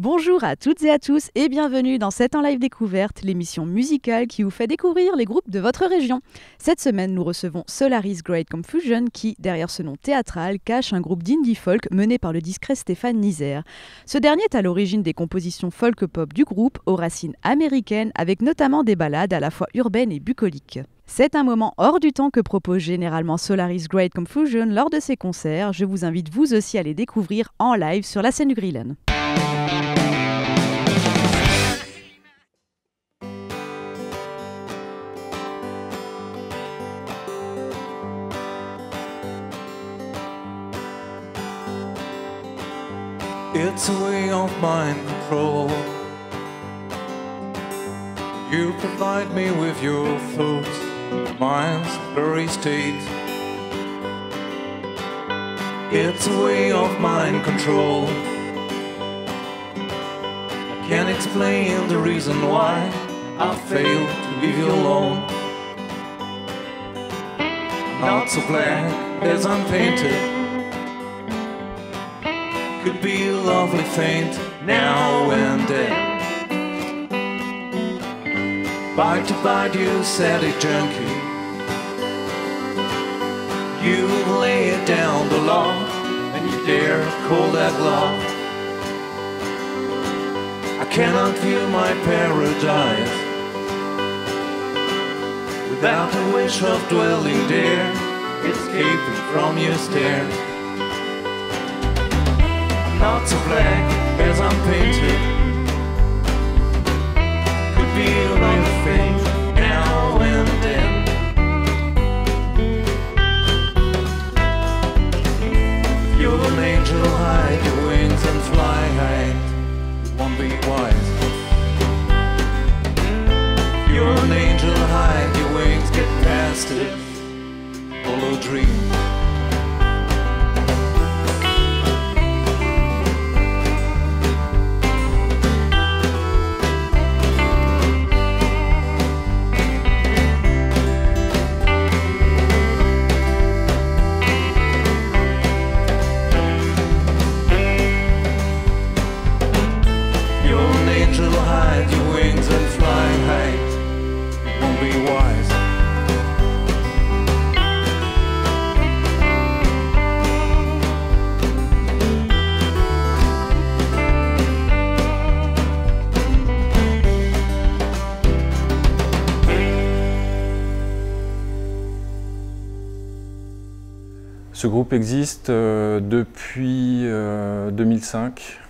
Bonjour à toutes et à tous et bienvenue dans 7 en live découverte, l'émission musicale qui vous fait découvrir les groupes de votre région. Cette semaine, nous recevons Solaris Great Confusion qui, derrière ce nom théâtral, cache un groupe d'indie folk mené par le discret Stéphane Nizer. Ce dernier est à l'origine des compositions folk-pop du groupe aux racines américaines avec notamment des ballades à la fois urbaines et bucoliques. C'est un moment hors du temps que propose généralement Solaris Great Confusion lors de ses concerts. Je vous invite vous aussi à les découvrir en live sur la scène du Grillen. It's a way of mind control. You provide me with your thoughts, mind's blurry state. It's a way of mind control. I can't explain the reason why I failed to leave you alone. Not so black as I'm painted. Could be a lovely feint now and then. Bite to bite, you sadly junkie. You lay it down the law, and you dare call that love. I cannot view my paradise without the wish of dwelling there, escaping from your stare. Not so black as I'm painted. Could be a little thing now and then. If you're an angel, hide your wings and fly high. You won't be wise. If you're an angel, hide your wings, get past it. Follow dreams. Ce groupe existe depuis 2005,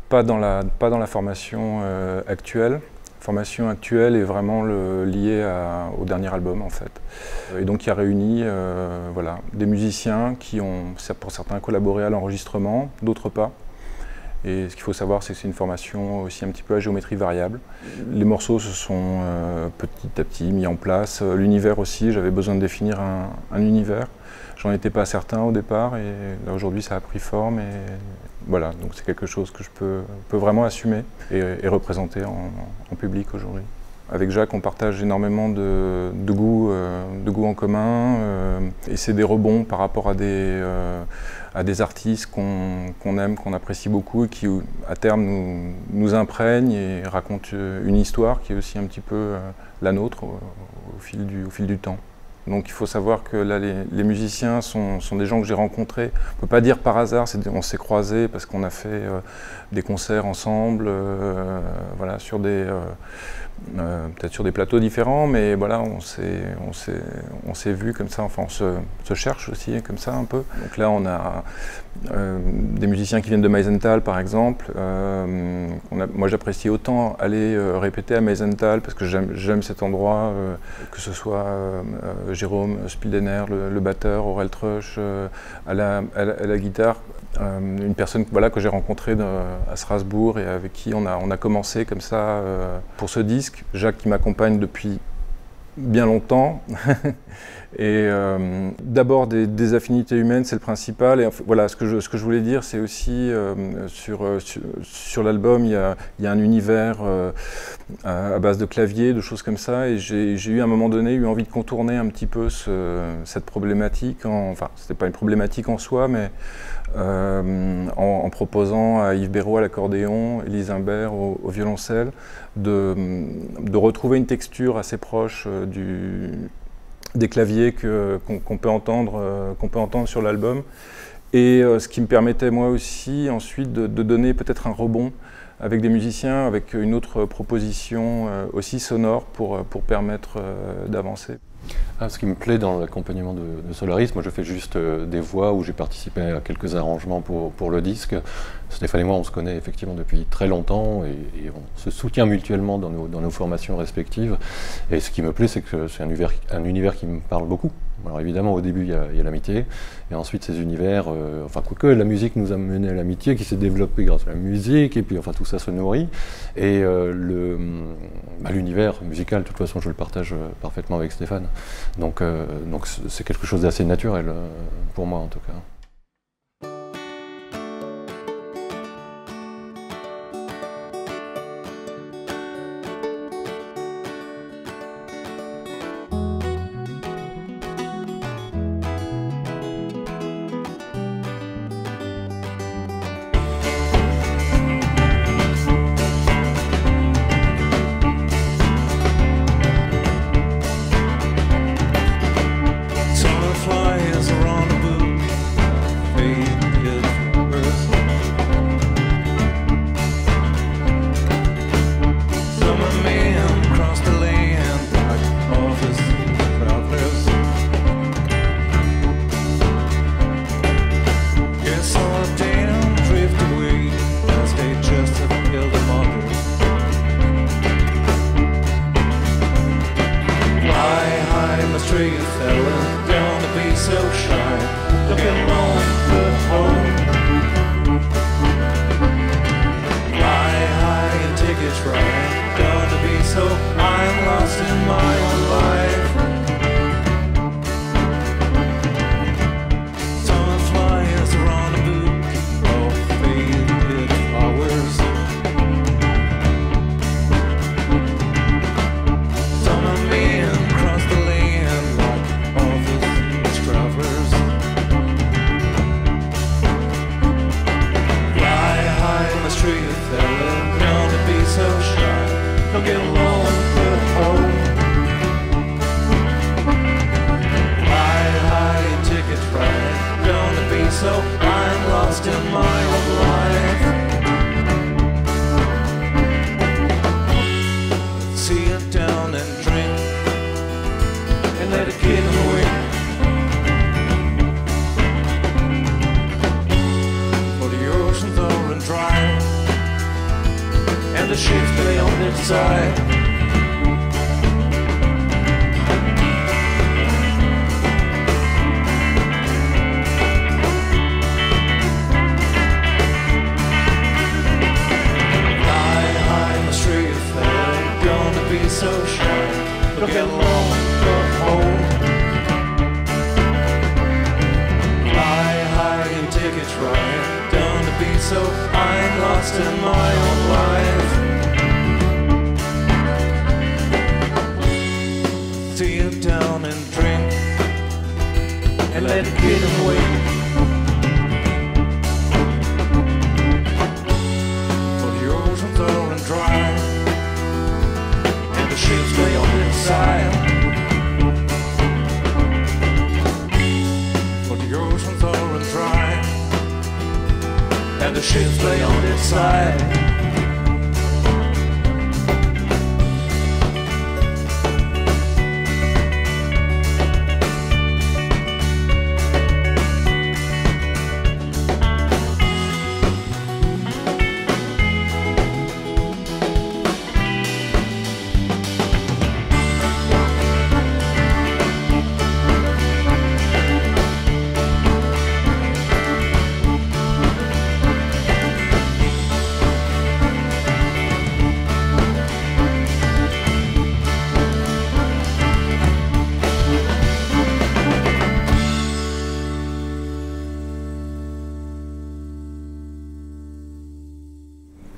pas dans la formation actuelle. La formation actuelle est vraiment liée au dernier album en fait. Et donc il a réuni voilà, des musiciens qui ont pour certains collaboré à l'enregistrement, d'autres pas. Et ce qu'il faut savoir, c'est que c'est une formation aussi un petit peu à géométrie variable. Les morceaux se sont petit à petit mis en place. L'univers aussi, j'avais besoin de définir un univers. J'en étais pas certain au départ et là aujourd'hui ça a pris forme et voilà, donc c'est quelque chose que je peux vraiment assumer et représenter en public aujourd'hui. Avec Jacques, on partage énormément de goûts en commun et c'est des rebonds par rapport à des artistes qu'on aime, qu'on apprécie beaucoup et qui, à terme, nous imprègnent et racontent une histoire qui est aussi un petit peu la nôtre au fil du temps. Donc il faut savoir que là, les musiciens sont des gens que j'ai rencontrés, on ne peut pas dire par hasard, on s'est croisés parce qu'on a fait des concerts ensemble, voilà, sur peut-être sur des plateaux différents, mais voilà, on s'est vus comme ça, enfin on se cherche aussi comme ça un peu. Donc là on a des musiciens qui viennent de Meisenthal par exemple. Moi j'apprécie autant aller répéter à Meisenthal parce que j'aime cet endroit, que ce soit Jérôme Spildener, le batteur, Aurel Trush, à la guitare. Une personne voilà, que j'ai rencontrée à Strasbourg et avec qui on a commencé comme ça pour ce disque. Jacques qui m'accompagne depuis bien longtemps Et d'abord des affinités humaines, c'est le principal. Et voilà, ce que je voulais dire, c'est aussi sur l'album, il y a un univers à base de clavier, de choses comme ça. Et j'ai eu à un moment donné envie de contourner un petit peu cette problématique. Enfin, c'était pas une problématique en soi, mais en proposant à Yves Béraud à l'accordéon, Élise Imbert au violoncelle, de retrouver une texture assez proche des claviers qu'on peut entendre sur l'album. Et ce qui me permettait moi aussi ensuite de donner peut-être un rebond avec des musiciens, avec une autre proposition aussi sonore pour permettre d'avancer. Ce qui me plaît dans l'accompagnement de Solaris, moi je fais juste des voix où j'ai participé à quelques arrangements pour le disque. Stéphane et moi on se connaît effectivement depuis très longtemps et on se soutient mutuellement dans nos formations respectives. Et ce qui me plaît, c'est que c'est un univers qui me parle beaucoup. Alors évidemment au début il y a l'amitié, et ensuite ces univers, enfin quoique la musique nous a mené à l'amitié qui s'est développée grâce à la musique, et puis enfin tout ça se nourrit. Et l'univers musical, de toute façon je le partage parfaitement avec Stéphane. Donc c'est quelque chose d'assez naturel pour moi en tout cas.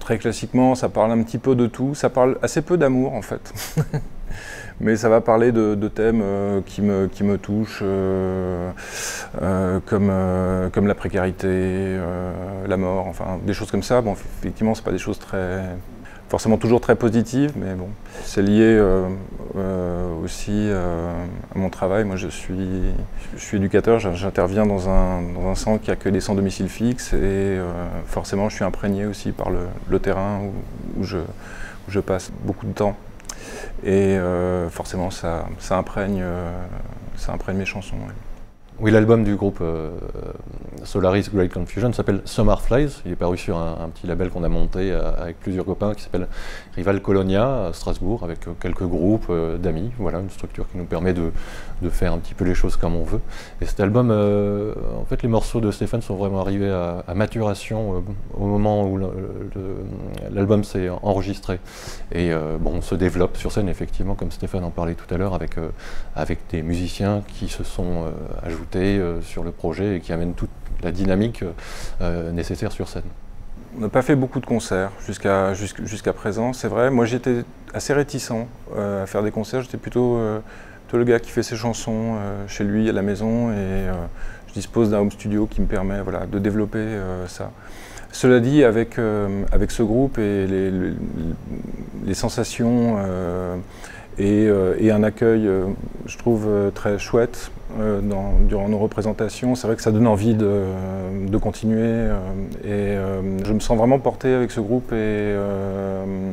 Très classiquement, ça parle un petit peu de tout, ça parle assez peu d'amour en fait. Mais ça va parler de thèmes qui me touchent, comme la précarité, la mort, enfin des choses comme ça. Bon, effectivement, c'est pas des choses forcément toujours très positives, mais bon, c'est lié aussi à mon travail. Moi, je suis éducateur, j'interviens dans un centre qui accueille des sans-domicile fixe, et forcément, je suis imprégné aussi par le terrain où je passe beaucoup de temps. Et forcément, ça imprègne mes chansons. Ouais. Oui, l'album du groupe Solaris Great Confusion s'appelle Summer Flies. Il est paru sur un petit label qu'on a monté avec plusieurs copains qui s'appelle Rival Colonia à Strasbourg, avec quelques groupes d'amis. Voilà, une structure qui nous permet de faire un petit peu les choses comme on veut. Et cet album, en fait, les morceaux de Stéphane sont vraiment arrivés à maturation au moment où l'album s'est enregistré. Et bon, on se développe sur scène, effectivement, comme Stéphane en parlait tout à l'heure, avec des musiciens qui se sont ajoutés sur le projet et qui amènent toute la dynamique nécessaire sur scène. On n'a pas fait beaucoup de concerts jusqu'à présent, c'est vrai. Moi, j'étais assez réticent à faire des concerts. J'étais plutôt le gars qui fait ses chansons chez lui, à la maison, et je dispose d'un home studio qui me permet, voilà, de développer ça. Cela dit, avec ce groupe et les sensations et un accueil, je trouve, très chouette durant nos représentations. C'est vrai que ça donne envie de continuer, et je me sens vraiment porté avec ce groupe, et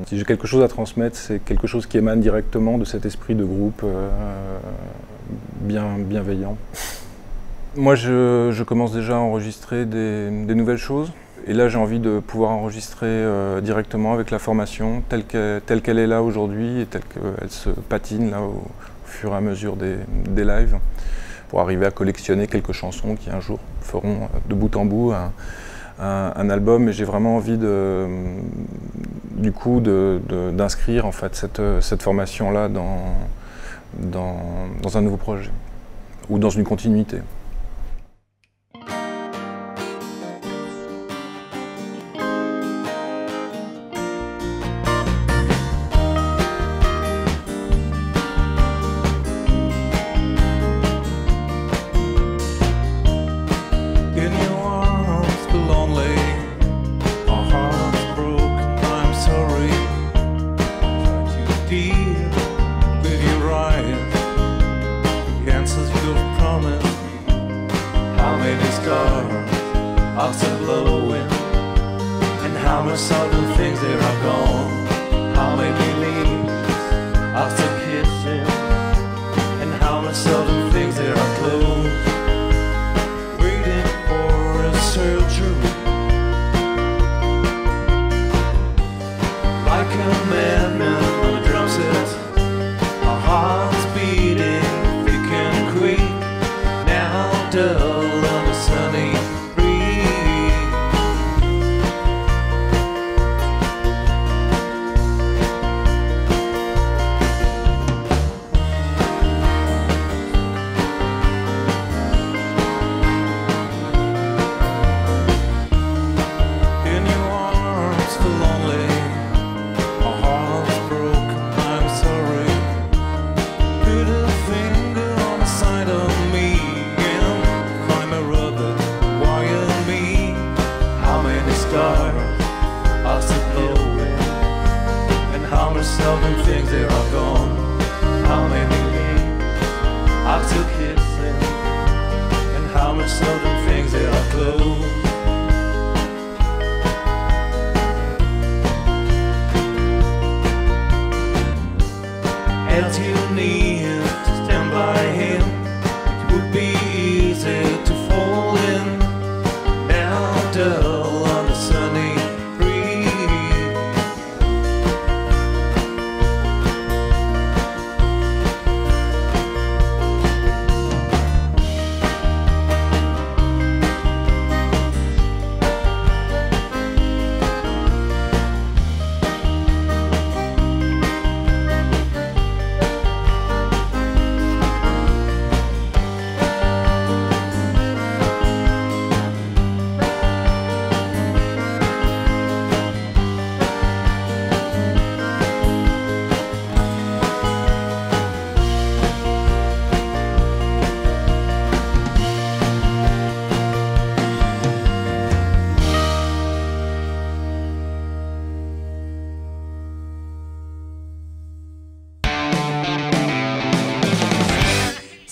si j'ai quelque chose à transmettre, c'est quelque chose qui émane directement de cet esprit de groupe bienveillant. Moi, je commence déjà à enregistrer des nouvelles choses. Et là, j'ai envie de pouvoir enregistrer directement avec la formation telle qu'elle est là aujourd'hui, et telle qu'elle se patine là au fur et à mesure des lives, pour arriver à collectionner quelques chansons qui un jour feront de bout en bout un album. Et j'ai vraiment envie du coup d'inscrire en fait cette formation-là dans un nouveau projet, ou dans une continuité.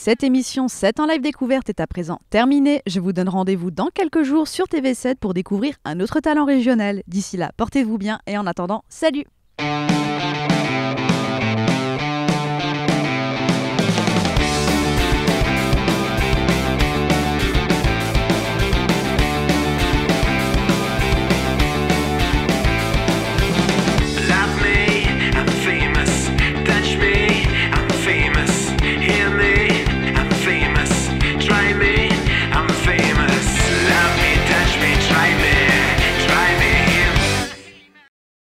Cette émission 7 en live découverte est à présent terminée. Je vous donne rendez-vous dans quelques jours sur TV7 pour découvrir un autre talent régional. D'ici là, portez-vous bien et en attendant, salut!